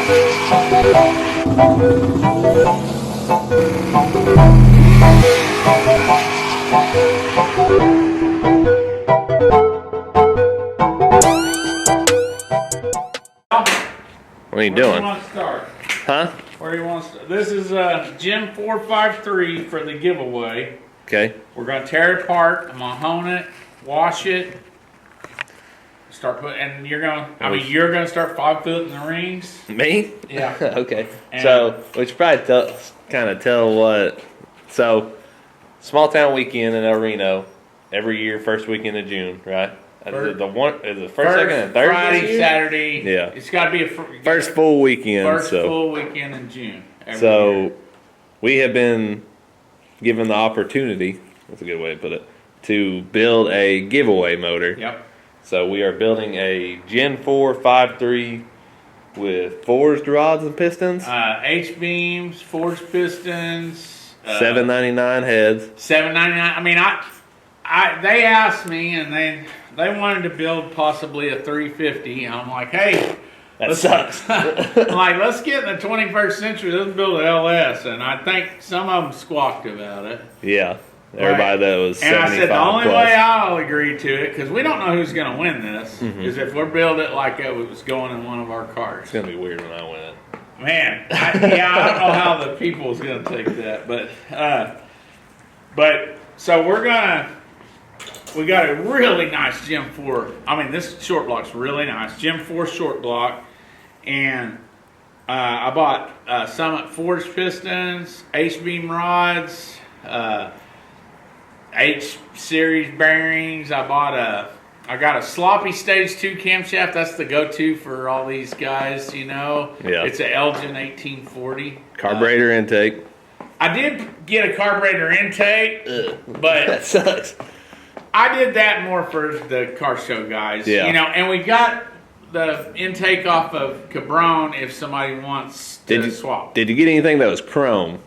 What are you doing? Where do you want to start? Huh? Where do you want to start? This is Gen 453 for the giveaway. Okay. We're going to tear it apart. I'm going to hone it, wash it, start putting, and you're going to, you're going to start 5 foot in the rings. Me? Yeah. Okay. And so we should probably kind of tell what. So, small town weekend in El Reno, every year, first weekend of June, right? Is it first, second, and third? Friday, Saturday. Yeah. It's got to be a first full weekend. Full weekend in June. So, year. we have been given the opportunity, that's a good way to put it, to build a giveaway motor. Yep. So, we are building a Gen 4 5.3 with forged rods and pistons. H-beams, forged pistons. $7.99 heads. $7.99. I mean, they asked me, and they wanted to build possibly a 350. I'm like, hey, that sucks. I'm like, let's get in the 21st century. Let's build an LS. And I think some of them squawked about it. Yeah, everybody that was 75 And I said the only plus. way I'll agree to it, because we don't know who's going to win this, is if we're build it like it was going in one of our cars. It's gonna be weird when I win it. Man, I don't know how the people's going to take that, but so we got a really nice Gen 4. I mean, this short block's really nice. Gen 4 short block. And I bought Summit forged pistons, H-beam rods, H-series bearings. I got a sloppy stage 2 camshaft. That's the go-to for all these guys, you know. Yeah. It's an Elgin 1840. Carburetor intake. I did get a carburetor intake, but that sucks. I did that more for the car show guys. Yeah. You know, and we got the intake off of Cabron if somebody wants to swap. Did you get anything that was chrome?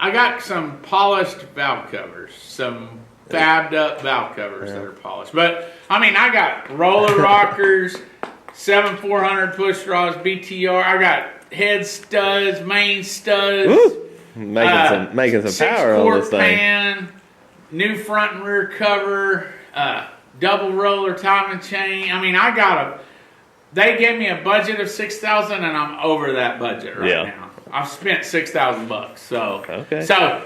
I got some polished valve covers, some fabbed up valve covers that are polished. But, I mean, I got roller rockers, 7400 push rods, BTR. I got head studs, main studs. Woo! Making some power on this thing. Pan, new front and rear cover, double roller timing chain. I mean, they gave me a budget of $6,000 and I'm over that budget right now. I've spent $6,000. So, so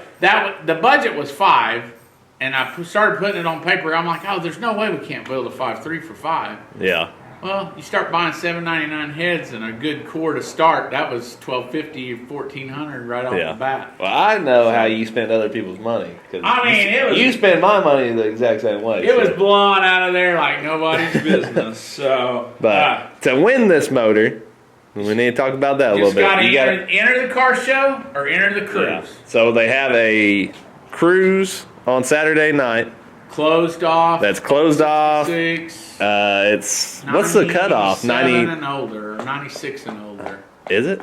the budget was $5,000 and I started putting it on paper. I'm like, oh, there's no way we can't build a 5.3 for $5,000. Yeah. Well, you start buying $7.99 heads and a good core to start. That was $1,250, $1,400 right off the bat. Well, I know how you spend other people's money. I mean, you spend my money the exact same way. It was blowing out of there like nobody's business. So, but to win this motor, we need to talk about that a little bit. You got to enter the car show or enter the cruise. Yeah. So they have a cruise on Saturday night. Closed off. That's closed off. 6. It's what's the cutoff? 90 and older, or 96 and older. Is it?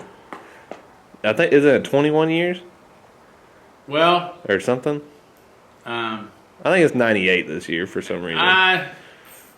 I think is it 21 years? Well, or something. I think it's 98 this year for some reason. I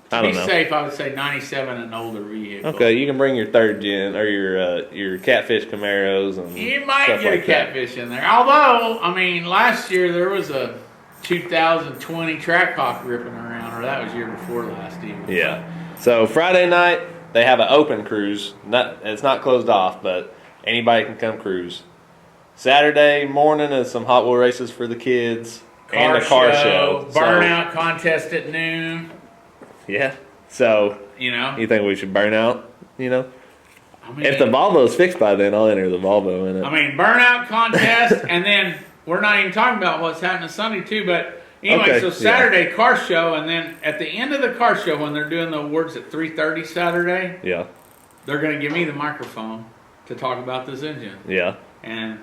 don't know. To be safe, I would say 97 and older vehicle. Okay, you can bring your third gen or your catfish Camaros and you might get like a catfish in there. Although, I mean, last year there was a 2020 Trackhawk ripping around, or that was year before last even. Yeah. So Friday night they have an open cruise. It's not closed off, but anybody can come cruise. Saturday morning is some Hot Wheel races for the kids and a car show. Burnout contest at noon. Yeah. So you think we should burn out? I mean, if the Volvo's fixed by then, I'll enter the Volvo in it. I mean, burnout contest, and then we're not even talking about what's happening Sunday too, but anyway, so Saturday car show, and then at the end of the car show when they're doing the awards at 3:30 Saturday, they're going to give me the microphone to talk about this engine. Yeah. And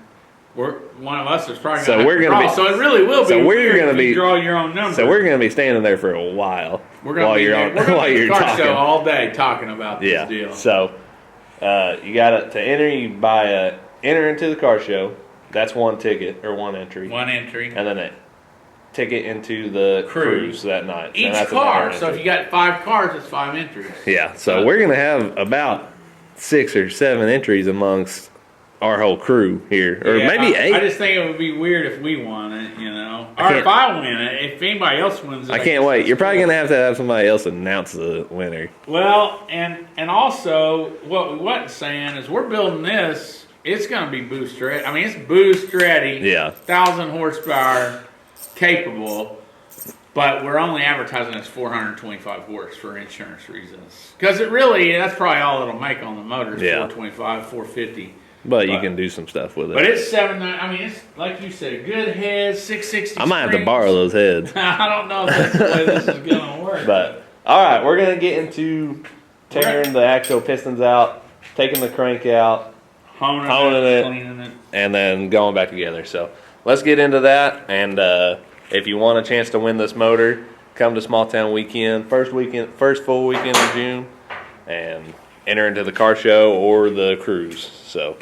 one of us is probably going to draw, so it really will be weird if you draw your own number. So we're going to be standing there for a while. We're going to be at the car show all day talking about this deal. So you got to enter. You enter into the car show. That's one ticket or one entry. One entry. And then a ticket into the cruise that night. Each car. So if you got 5 cars, it's 5 entries. Yeah. So we're going to have about 6 or 7 entries amongst our whole crew here, or maybe 8. I just think it would be weird if we won it, you know, or if I win it. If anybody else wins it, I can't wait. You're probably gonna have somebody else announce the winner. Well, and also what we wasn't saying is we're building this. It's gonna be boost ready. I mean, it's boost ready. Yeah, 1,000 horsepower capable. But we're only advertising as 425 horse for insurance reasons. Because that's probably all it'll make on the motor is 425, 450. But you can do some stuff with it. But it's 790. I mean, it's like you said, good heads, 660 I might have to borrow those heads. I don't know if that's the way this is going to work. But, all right, we're going to get into tearing the actual pistons out, taking the crank out, honing it, cleaning it, and then going back together. So let's get into that. And if you want a chance to win this motor, come to Small Town Weekend, first full weekend in June, and enter into the car show or the cruise. So.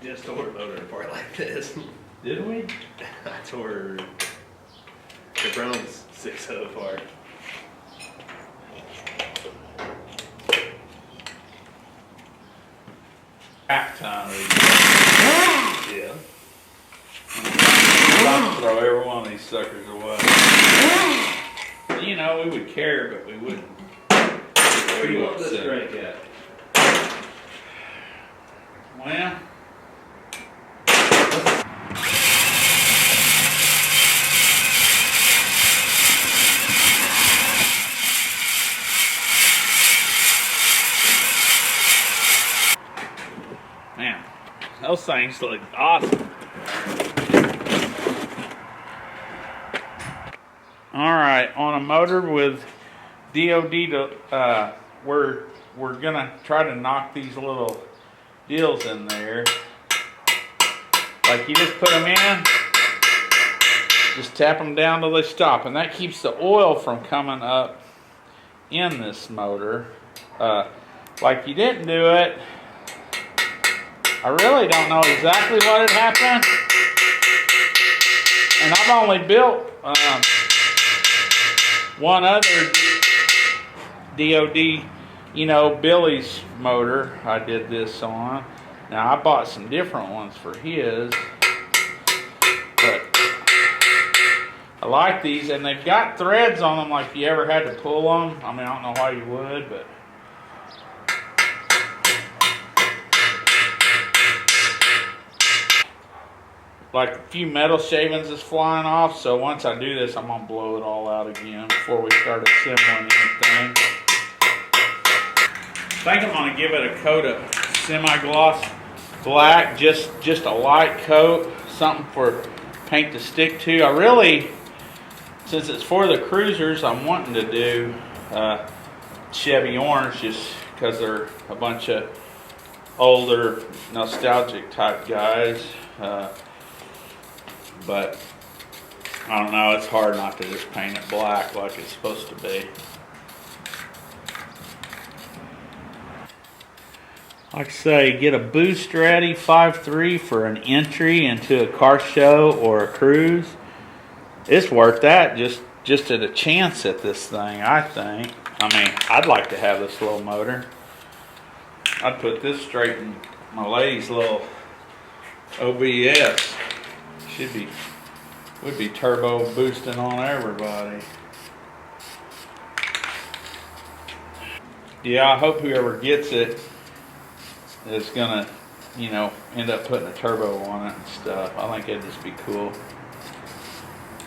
Just tore a motor apart like this. Did we? I tore the Brown's 6.0 apart. Half time. Yeah. I'm about to throw every one of these suckers away. You know, we would care, but we wouldn't. Where do you want this crank at? Well. Man, those things look awesome. All right, on a motor with DOD, we're gonna try to knock these little deals in there. Like you just put them in, just tap them down till they stop, and that keeps the oil from coming up in this motor. Like you didn't do it. I really don't know exactly what had happened, and I've only built one other DOD, Billy's motor I did this on. Now I bought some different ones for his, but I like these, and they've got threads on them like if you ever had to pull them. I mean, I don't know why you would, but like a few metal shavings is flying off, so once I do this, I'm gonna blow it all out again before we start assembling anything. I think I'm gonna give it a coat of semi-gloss black, just a light coat, something for paint to stick to. I really, since it's for the cruisers, I'm wanting to do Chevy orange just because they're a bunch of older, nostalgic type guys. But I don't know, it's hard not to just paint it black like it's supposed to be. Like I say, get a boost ready 5.3 for an entry into a car show or a cruise. It's worth that just at a chance at this thing, I think. I mean, I'd like to have this little motor. I'd put this straight in my lady's little OBS. Would be turbo boosting on everybody. Yeah, I hope whoever gets it is gonna, end up putting a turbo on it and stuff. I think it'd just be cool.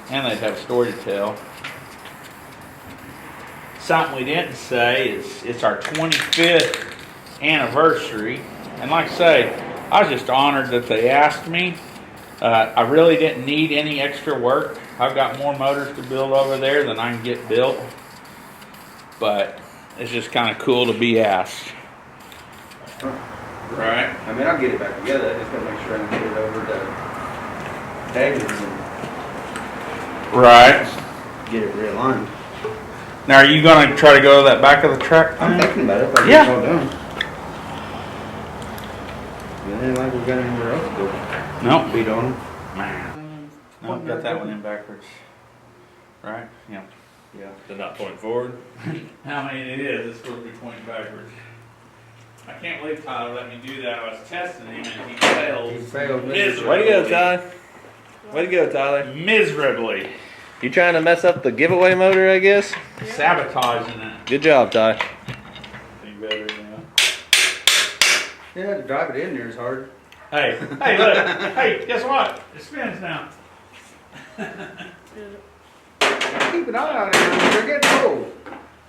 And they'd have a story to tell. Something we didn't say is it's our 25th anniversary. And like I say, I was just honored that they asked me. I really didn't need any extra work. I've got more motors to build over there than I can get built. But it's just kind of cool to be asked. Right? I mean, I'll get it back together. I just gotta make sure I can get it over to David's and Right. get it realigned. Now, are you going to try to go to that back of the track? I'm thinking about it, but Yeah. it's all done. It ain't like we got anywhere else to go. Nope. Beat on them. Man. No, got that one in backwards. Right? Yeah. Yeah. They're not pointing forward. How many it is, it's supposed to be pointing backwards. I can't believe Tyler let me do that. I was testing him and he failed. He failed miserably. Way to go, Ty. Way to go, Tyler. Miserably. You trying to mess up the giveaway motor, I guess? Sabotaging it. Good job, Ty. Be better now. Yeah, to drive it in there is hard. Hey, hey, look. Hey, guess what? It spins now. Keep an eye on it. They're getting old.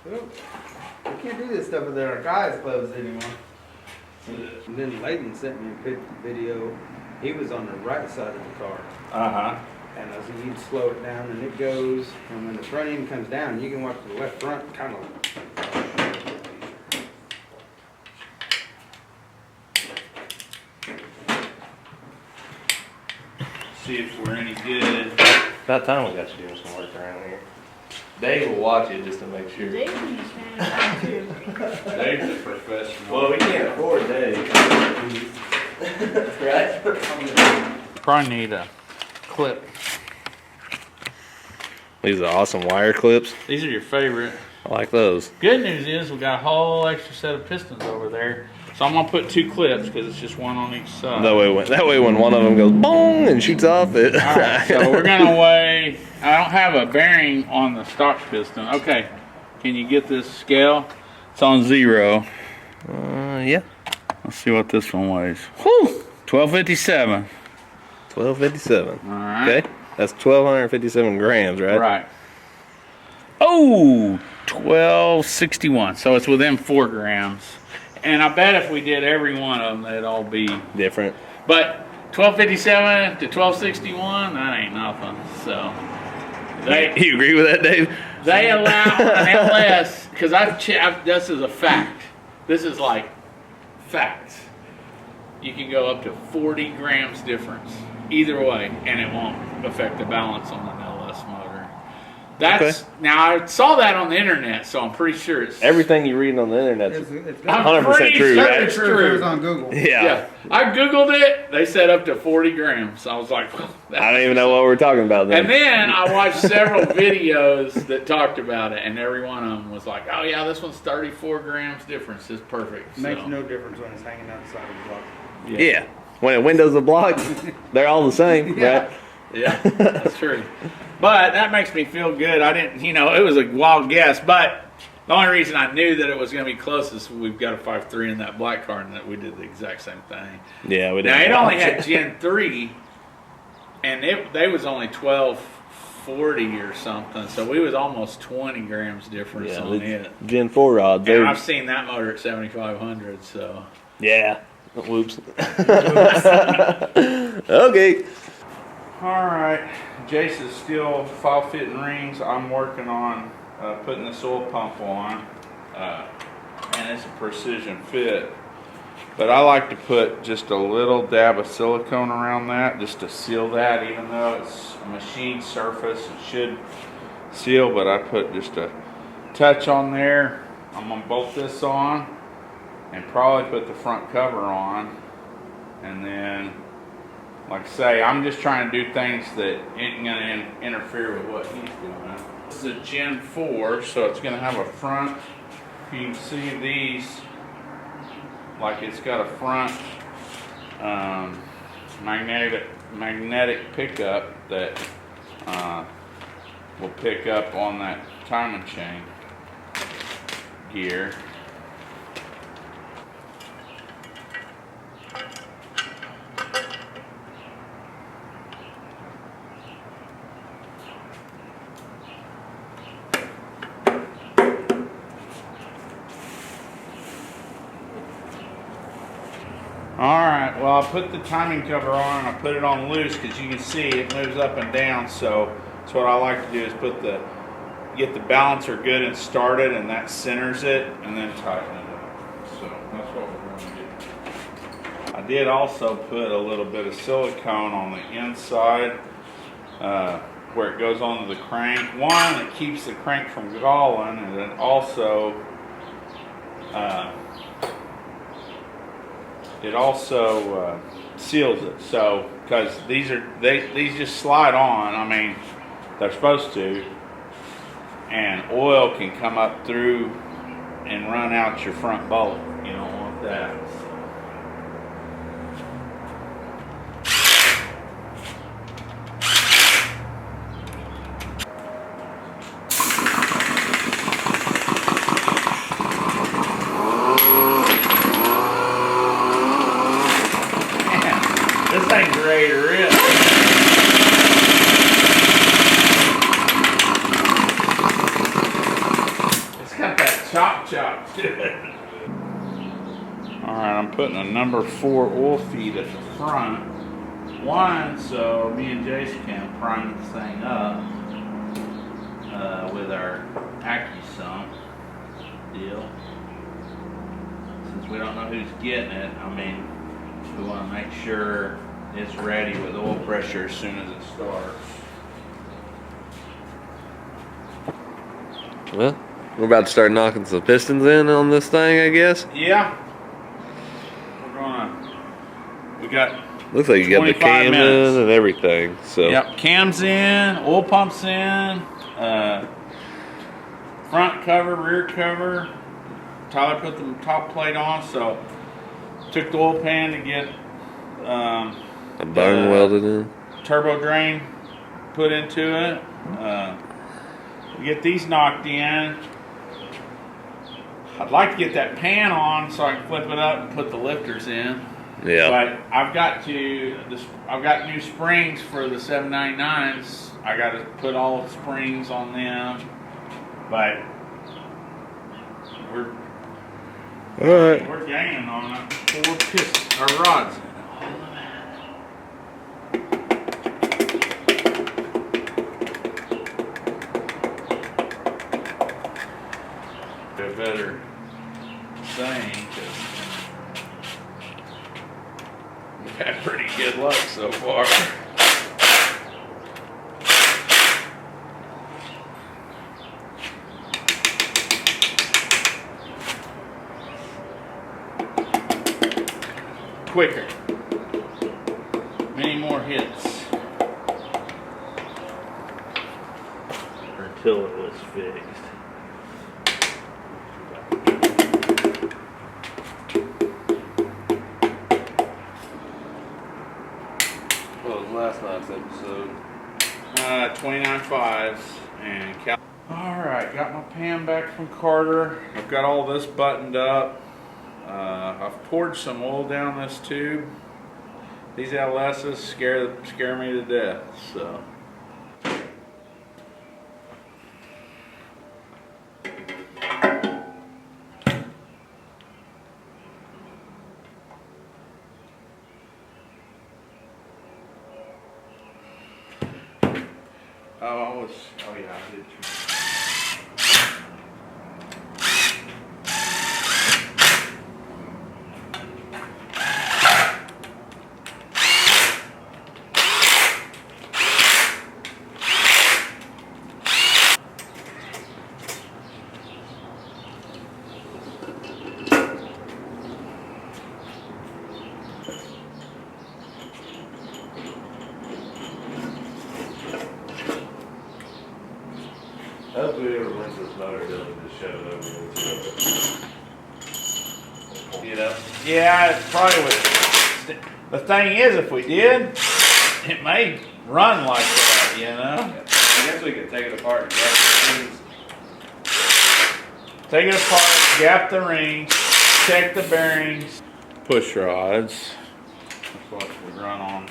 We can't do this stuff with our guys' clothes anymore. And then Layden sent me a video. He was on the right side of the car. Uh-huh. And I said, you slow it down and it goes. And when the front end comes down, you can watch the left front kind of. See if we're any good. About time we got you doing some work around here. Dave will watch it just to make sure. Dave can just stand around too. Dave's a professional. Well, we can't afford Dave. Right? Probably need a clip. These are awesome wire clips. These are your favorite. I like those. Good news is we got a whole extra set of pistons over there. So I'm gonna put 2 clips because it's just one on each side. That way when one of them goes boom and shoots off it. Alright, so we're gonna weigh. I don't have a bearing on the stock piston. Okay, can you get this scale? It's on 0. Yeah. Let's see what this one weighs. Whew, 1257. 1257. Alright. Okay. That's 1257 grams, right? Right. Oh, 1261. So it's within 4 grams. And I bet if we did every one of them, they'd all be Different. But 1257 to 1261, that ain't nothing. So You agree with that, Dave? they allow an LS because I've checked. This is a fact. This is like facts. You can go up to 40 grams difference either way, and it won't affect the balance on an LS motor. That's now I saw that on the internet, so I'm pretty sure it's Everything you read on the internet is It's 100% pretty true, sure right? it's It true. was on Google. Yeah. Yeah, I googled it. They said up to 40 grams. I was like, well, I don't even know what we're talking about then. And then I watched several videos that talked about it, and every one of them was like, "Oh yeah, this one's 34 grams difference. It's perfect." Makes So, no difference when it's hanging outside of the block. Yeah. When it windows are blocked, they're all the same, Yeah. right? yeah, that's true. But that makes me feel good. I didn't, it was a wild guess, but the only reason I knew that it was going to be close is we've got a 5.3 in that black car, and that we did the exact same thing. Yeah, we did. Now it only had Gen 3, and they was only 1240 or something, so we was almost 20 grams difference on it. Gen 4 rods. And I've seen that motor at 7,500, so. Yeah. Whoops. Okay. All right, Jace is still file fitting rings. I'm working on putting this oil pump on, and it's a precision fit. But I like to put just a little dab of silicone around that, just to seal that, even though it's a machine surface, it should seal, but I put just a touch on there. I'm gonna bolt this on and probably put the front cover on, and then, like I say, I'm just trying to do things that ain't gonna interfere with what he's doing. This is a Gen 4, so it's gonna have a front. You can see these, like it's got a front magnetic pickup that will pick up on that timing chain gear. Alright, well I put the timing cover on and I put it on loose because you can see it moves up and down, so that's what I like to do is get the balancer good and started, and that centers it, and then tighten it up. So that's what we're going to do. I did also put a little bit of silicone on the inside where it goes onto the crank. One, it keeps the crank from galling, and then also it also seals it. So because these just slide on. I mean, they're supposed to, and oil can come up through and run out your front bolt. You don't want that. This thing's ready to rip. It's got that chop to it. Alright, I'm putting a number 4 oil feed at the front. One, so me and Jason can prime this thing up with our AccuSump deal. Since we don't know who's getting it, I mean, we want to make sure it's ready with oil pressure as soon as it starts. Well, we're about to start knocking some pistons in on this thing, I guess. Yeah. We got. Looks like you got the cam in and everything. So. Yep, cams in, oil pumps in, front cover, rear cover. Tyler put the top plate on, so took the oil pan to get a bung welded in. Turbo drain put into it. We get these knocked in. I'd like to get that pan on so I can flip it up and put the lifters in. Yeah. But I've got new springs for the 799s. I got to put all the springs on them. But we're gaining on it. 4 pistons or rods. A better thing, because we've had pretty good luck so far. Quicker. Many more hits. Until it was fixed. What was last night's episode? 29 fives and Alright, got my pan back from Carter. I've got all this buttoned up. I've poured some oil down this tube. These LSs scare me to death, so. Oh yeah, I did too. Hopefully whoever wins this motor doesn't just shove it over. You know? Yeah, it probably would. The thing is, if we did, it may run like that, you know? I guess we could take it apart and grab the things. Take it apart, gap the rings, check the bearings. Push rods. That's what we run on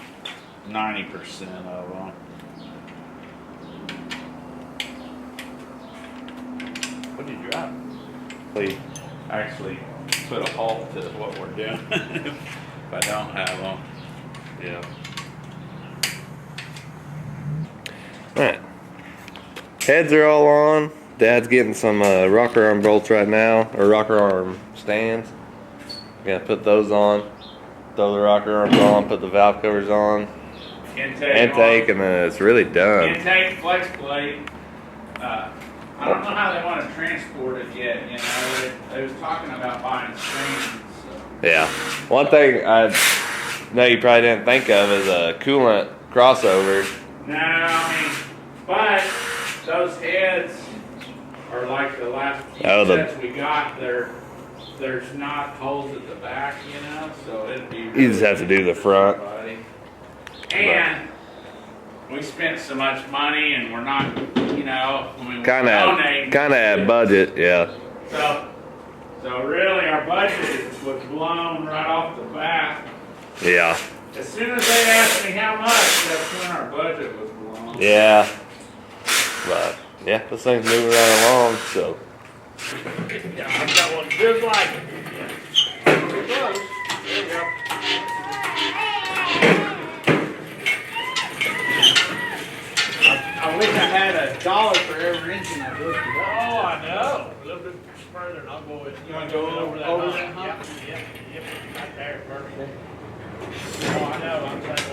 90% of them. What did you drop? We actually put a halt to what we're doing if I don't have them. Yeah. Alright. Heads are all on. Dad's getting some rocker arm bolts right now, or rocker arm stands. Gonna put those on. Throw the rocker arms on, put the valve covers on. Intake, and then it's really done. Intake, flex plate. I don't know how they want to transport it yet, you know. They was talking about buying screens, so. Yeah. One thing I know you probably didn't think of is a coolant crossover. No, I mean, but those heads are like the last few sets we got. There's not holes at the back, you know, so it'd be. Really You just have to do the front. And we spent so much money, and we're not, you know, I mean, Kind of at budget, yeah. So really, our budget was blown right off the bat. Yeah. As soon as they asked me how much, that's when our budget was blown. Yeah. But yeah, this thing's moving right along, so. Yeah, I've got one just like it. Pretty close. There we go. I wish I had $1 for every engine I looked at. Oh, I know. A little bit further and I'll go with you. You want to go over that over hump? that hump? Yep, right there, perfect. Oh, I know. I'm saying,